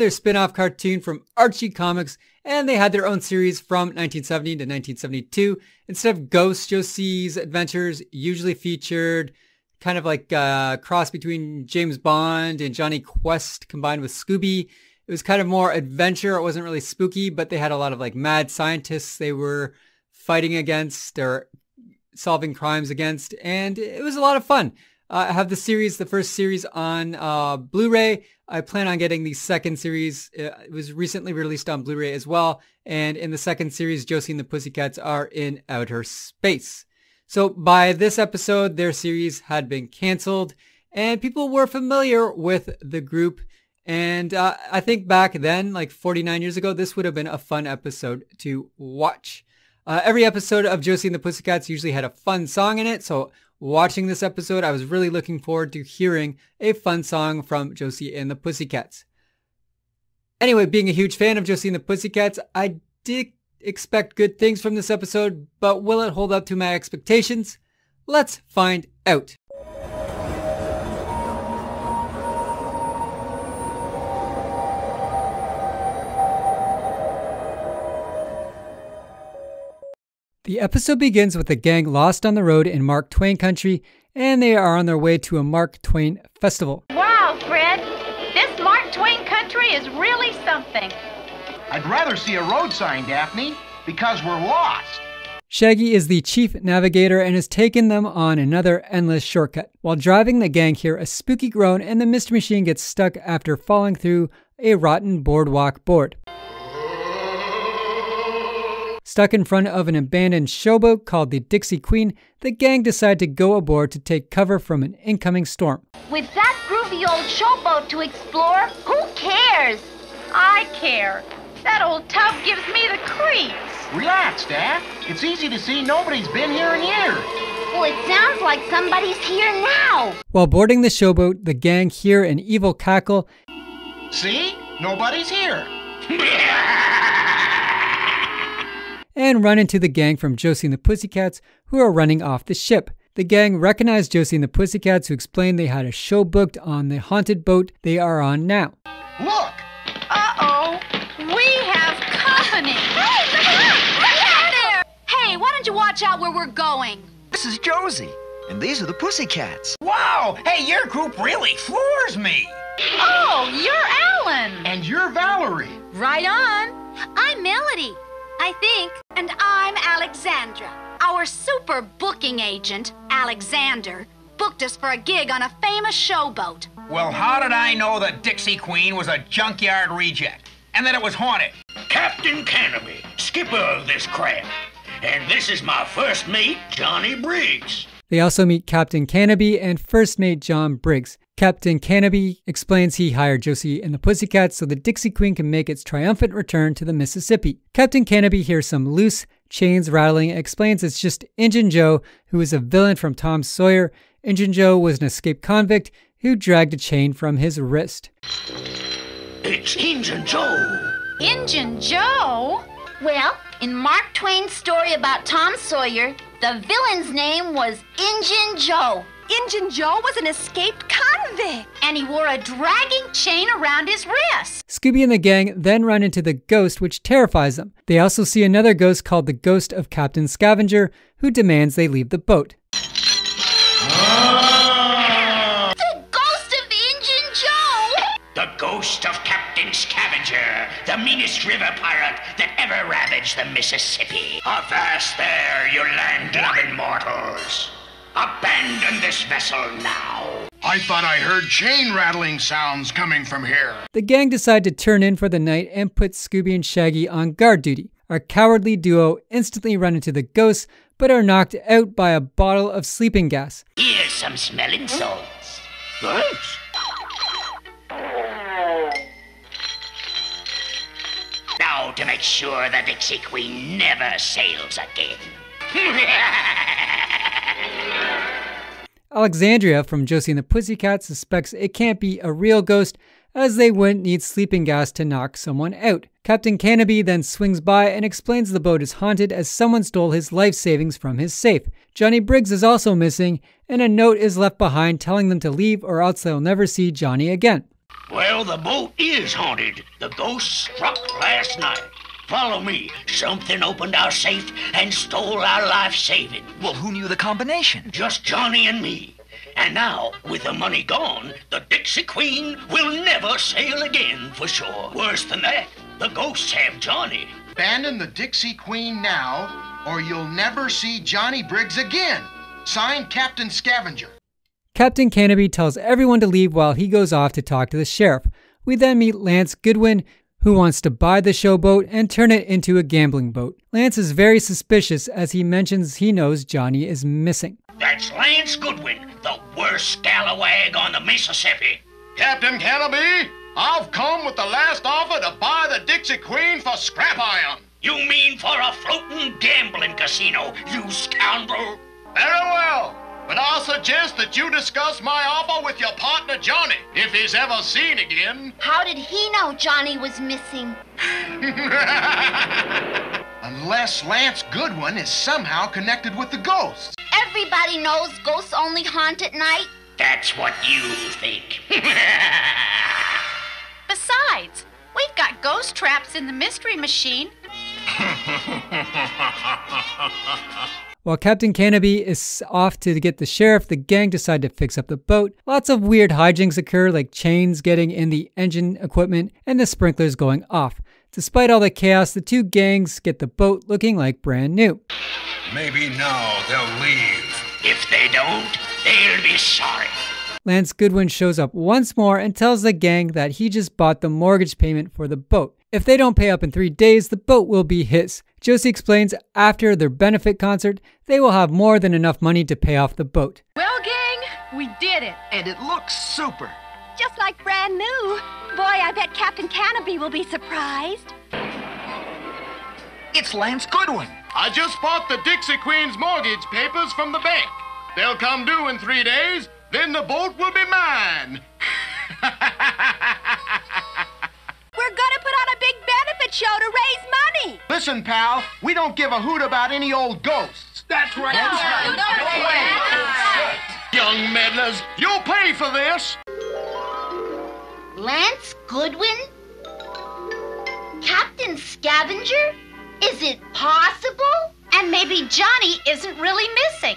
their spin-off cartoon from Archie Comics, and they had their own series from 1970 to 1972. Instead of ghosts, Josie's adventures usually featured kind of like a cross between James Bond and Jonny Quest combined with Scooby. It was kind of more adventure. It wasn't really spooky, but they had a lot of like mad scientists they were fighting against or solving crimes against, and it was a lot of fun. I have the first series on Blu-ray. I plan on getting the second series. It was recently released on Blu-ray as well. And in the second series, Josie and the Pussycats are in outer space. So by this episode, their series had been canceled and people were familiar with the group. And I think back then, like 49 years ago, this would have been a fun episode to watch. Every episode of Josie and the Pussycats usually had a fun song in it. So watching this episode, I was really looking forward to hearing a fun song from Josie and the Pussycats. Anyway, being a huge fan of Josie and the Pussycats, I did expect good things from this episode, but will it hold up to my expectations? Let's find out. The episode begins with the gang lost on the road in Mark Twain country, and they are on their way to a Mark Twain festival. Wow, Fred, this Mark Twain country is really something. I'd rather see a road sign, Daphne, because we're lost. Shaggy is the chief navigator and has taken them on another endless shortcut. While driving, the gang hear a spooky groan and the Mystery Machine gets stuck after falling through a rotten boardwalk board. Stuck in front of an abandoned showboat called the Dixie Queen, the gang decide to go aboard to take cover from an incoming storm. With that groovy old showboat to explore, who cares? I care. That old tub gives me the creeps. Relax, Dad. It's easy to see nobody's been here in years. Well, it sounds like somebody's here now. While boarding the showboat, the gang hear an evil cackle. See? Nobody's here. And run into the gang from Josie and the Pussycats, who are running off the ship. The gang recognize Josie and the Pussycats, who explain they had a show booked on the haunted boat they are on now. Look! Uh-oh, we have company. Hey, look out there! Hey, why don't you watch out where we're going? This is Josie, and these are the Pussycats. Wow! Hey, your group really floors me! Oh, you're Alan. And you're Valerie. Right on. I'm Melody, I think. And I'm Alexandra. Our super booking agent, Alexander, booked us for a gig on a famous showboat. Well, how did I know the Dixie Queen was a junkyard reject and that it was haunted? Captain Canopy, skipper of this craft. And this is my first mate, Johnny Briggs. They also meet Captain Canopy and first mate John Briggs. Captain Canopy explains he hired Josie and the Pussycats so the Dixie Queen can make its triumphant return to the Mississippi. Captain Canopy hears some loose chains rattling and explains it's just Injun Joe, who is a villain from Tom Sawyer. Injun Joe was an escaped convict who dragged a chain from his wrist. It's Injun Joe. Injun Joe? Well, in Mark Twain's story about Tom Sawyer, the villain's name was Injun Joe. Injun Joe was an escaped convict. And he wore a dragging chain around his wrist. Scooby and the gang then run into the ghost, which terrifies them. They also see another ghost called the Ghost of Captain Scavenger, who demands they leave the boat. The ghost of Injun Joe! The ghost of Captain Scavenger, the meanest river pirate that ever ravaged the Mississippi. Avast there, you land-loving mortals. Abandon this vessel now. I thought I heard chain rattling sounds coming from here. The gang decide to turn in for the night and put Scooby and Shaggy on guard duty. Our cowardly duo instantly run into the ghosts, but are knocked out by a bottle of sleeping gas. Here's some smelling salts. Thanks. Now to make sure the Dixie Queen never sails again. Alexandria from Josie and the Pussycats suspects it can't be a real ghost, as they wouldn't need sleeping gas to knock someone out. Captain Canopy then swings by and explains the boat is haunted as someone stole his life savings from his safe. Johnny Briggs is also missing, and a note is left behind telling them to leave or else they'll never see Johnny again. Well, the boat is haunted. The ghost struck last night. Follow me. Something opened our safe and stole our life saving. Well, who knew the combination? Just Johnny and me. And now, with the money gone, the Dixie Queen will never sail again for sure. Worse than that, the ghosts have Johnny. Abandon the Dixie Queen now, or you'll never see Johnny Briggs again. Signed, Captain Scavenger. Captain Canopy tells everyone to leave while he goes off to talk to the sheriff. We then meet Lance Goodwin, who wants to buy the showboat and turn it into a gambling boat. Lance is very suspicious as he mentions he knows Johnny is missing. That's Lance Goodwin, the worst scalawag on the Mississippi. Captain Canopy, I've come with the last offer to buy the Dixie Queen for scrap iron. You mean for a floating gambling casino, you scoundrel? Very well, but I'll suggest that you discuss my offer with your partner Johnny, if he's ever seen again. How did he know Johnny was missing? Unless Lance Goodwin is somehow connected with the ghosts. Everybody knows ghosts only haunt at night. That's what you think. Besides, we've got ghost traps in the Mystery Machine. While Captain Canopy is off to get the sheriff, the gang decide to fix up the boat. Lots of weird hijinks occur, like chains getting in the engine equipment and the sprinklers going off. Despite all the chaos, the two gangs get the boat looking like brand new. Maybe now they'll leave. If they don't, they'll be sorry. Lance Goodwin shows up once more and tells the gang that he just bought the mortgage payment for the boat. If they don't pay up in 3 days, the boat will be his. Josie explains after their benefit concert, they will have more than enough money to pay off the boat. Well, gang, we did it. And it looks super. Just like brand new. Boy, I bet Captain Canopy will be surprised. It's Lance Goodwin. I just bought the Dixie Queen's mortgage papers from the bank. They'll come due in 3 days, then the boat will be mine. We're gonna put on a big benefit show to raise money. Listen, pal, we don't give a hoot about any old ghosts. That's right. Young meddlers, you'll pay for this. Lance Goodwin? Captain Scavenger? Is it possible? And maybe Johnny isn't really missing.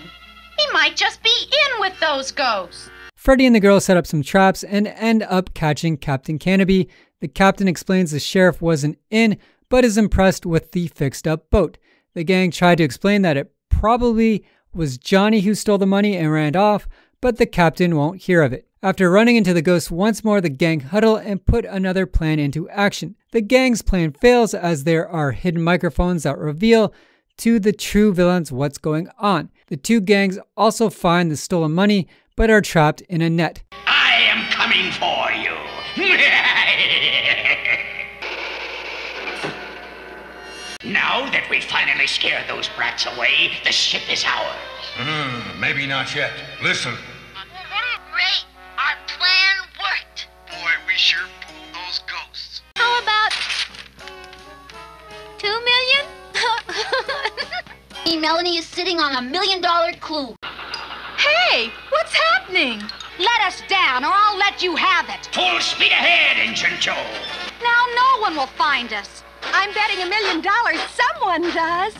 He might just be in with those ghosts. Freddy and the girls set up some traps and end up catching Captain Canopy. The captain explains the sheriff wasn't in, but is impressed with the fixed up boat. The gang tried to explain that it probably was Johnny who stole the money and ran off, but the captain won't hear of it. After running into the ghosts once more, the gang huddle and put another plan into action. The gang's plan fails as there are hidden microphones that reveal to the true villains what's going on. The two gangs also find the stolen money, but are trapped in a net. I am coming for you. Now that we finally scared those brats away, the ship is ours. Maybe not yet. Listen. Great. Our plan worked. Boy, we sure fooled those ghosts. How about 2 million? Melanie is sitting on $1 million clue. Hey, what's happening? Let us down or I'll let you have it. Full speed ahead, Engine Joe. Now no one will find us. I'm betting $1 million someone does.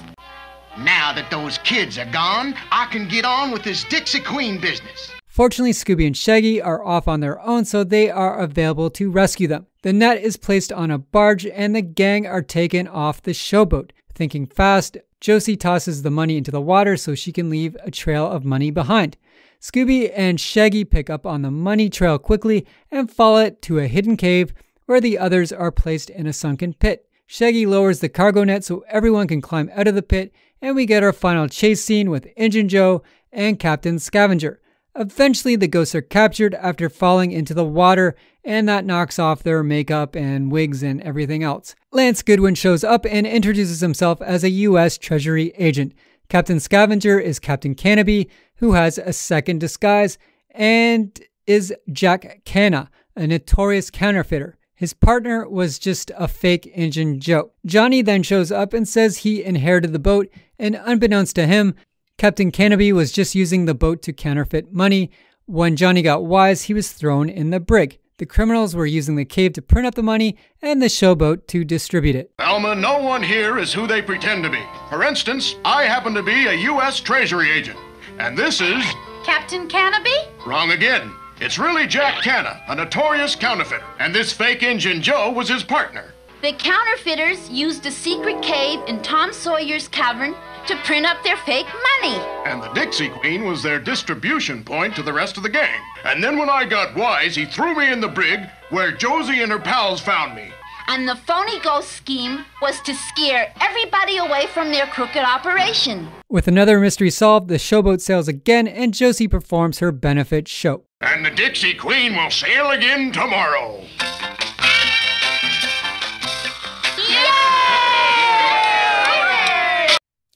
Now that those kids are gone, I can get on with this Dixie Queen business. Fortunately, Scooby and Shaggy are off on their own, so they are available to rescue them. The net is placed on a barge and the gang are taken off the showboat. Thinking fast, Josie tosses the money into the water so she can leave a trail of money behind. Scooby and Shaggy pick up on the money trail quickly and follow it to a hidden cave where the others are placed in a sunken pit. Shaggy lowers the cargo net so everyone can climb out of the pit, and we get our final chase scene with Injun Joe and Captain Scavenger. Eventually, the ghosts are captured after falling into the water, and that knocks off their makeup and wigs and everything else. Lance Goodwin shows up and introduces himself as a U.S. Treasury agent. Captain Scavenger is Captain Canopy, who has a second disguise, and is Jack Cana, a notorious counterfeiter. His partner was just a fake Injun Joe. Johnny then shows up and says he inherited the boat, and unbeknownst to him, Captain Canopy was just using the boat to counterfeit money. When Johnny got wise, he was thrown in the brig. The the criminals were using the cave to print up the money and the showboat to distribute it. Alma, no one here is who they pretend to be. For instance, I happen to be a U.S. Treasury agent. And this is... Captain Canopy? Wrong again. It's really Jack Canna, a notorious counterfeiter. And this fake Injun Joe was his partner. The counterfeiters used a secret cave in Tom Sawyer's cavern to print up their fake money. And the Dixie Queen was their distribution point to the rest of the gang. And then when I got wise, he threw me in the brig where Josie and her pals found me. And the phony ghost scheme was to scare everybody away from their crooked operation. With another mystery solved, the showboat sails again and Josie performs her benefit show. And the Dixie Queen will sail again tomorrow.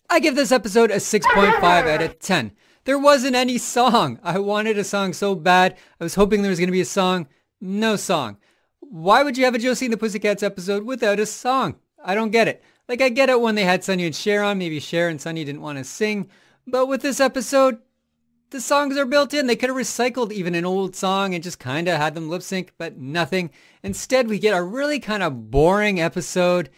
I give this episode a 6.5 out of 10. There wasn't any song. I wanted a song so bad. I was hoping there was going to be a song. No song. Why would you have a Josie and the Pussycats episode without a song? I don't get it. Like, I get it when they had Sonny and Cher on. Maybe Cher and Sonny didn't want to sing. But with this episode, the songs are built in. They could have recycled even an old song and just kind of had them lip sync, but nothing. Instead, we get a really kind of boring episode.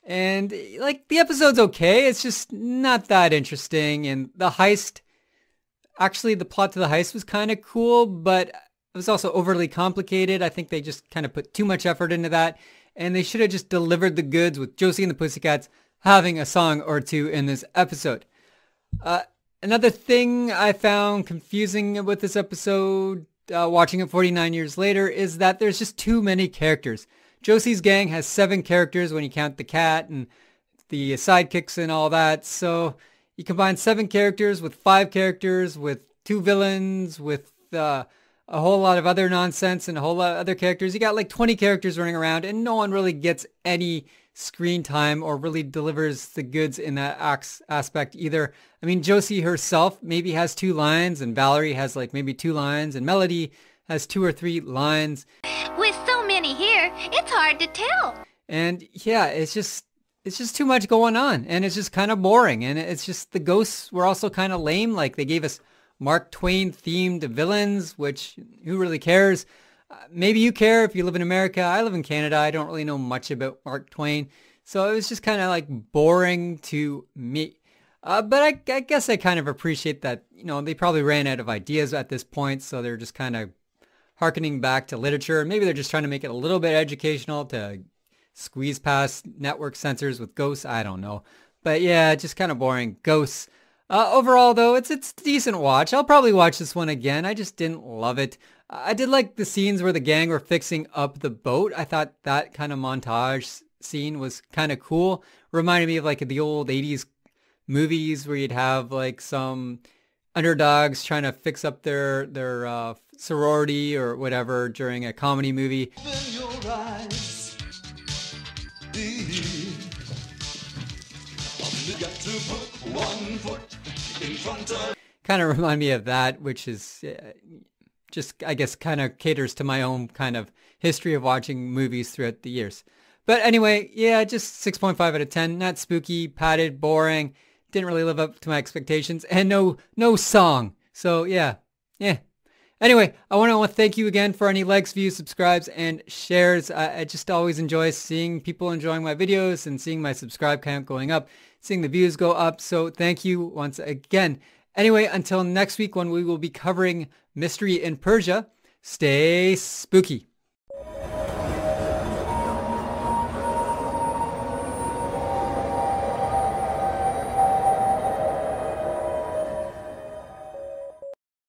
And, like, the episode's okay. It's just not that interesting. And the heist, actually, the plot to the heist was kind of cool, but it was also overly complicated. I think they just kind of put too much effort into that. And they should have just delivered the goods with Josie and the Pussycats having a song or two in this episode. Another thing I found confusing with this episode, watching it 49 years later, is that there's just too many characters. Josie's gang has 7 characters when you count the cat and the sidekicks and all that. So you combine 7 characters with 5 characters, with 2 villains, with a whole lot of other nonsense and a whole lot of other characters. You got like 20 characters running around and no one really gets any screen time or really delivers the goods in that aspect either. I mean, Josie herself maybe has 2 lines and Valerie has like maybe 2 lines and Melody has 2 or 3 lines. With so many here, it's hard to tell. And yeah, it's just too much going on and it's just kind of boring. And it's just the ghosts were also kind of lame. Like they gave us Mark Twain themed villains, which who really cares? Maybe you care if you live in America. I live in Canada. I don't really know much about Mark Twain. So it was just kind of like boring to me. But I guess I kind of appreciate that, you know, they probably ran out of ideas at this point. So they're just kind of harkening back to literature. Maybe they're just trying to make it a little bit educational to squeeze past network censors with ghosts. I don't know. But yeah, just kind of boring. Ghosts. Overall, though, it's a decent watch. I'll probably watch this one again. I just didn't love it. I did like the scenes where the gang were fixing up the boat. I thought that kind of montage scene was kind of cool. Reminded me of like the old 80s movies where you'd have like some underdogs trying to fix up their sorority or whatever during a comedy movie. Kind of remind me of that, which is just, I guess, kind of caters to my own kind of history of watching movies throughout the years. But anyway, yeah, just 6.5 out of 10. Not spooky, padded, boring. Didn't really live up to my expectations. And no song. So yeah. Anyway, I want to thank you again for any likes, views, subscribes, and shares. I just always enjoy seeing people enjoying my videos and seeing my subscribe count going up, seeing the views go up. So thank you once again. Anyway, until next week when we will be covering Mystery in Persia, stay spooky.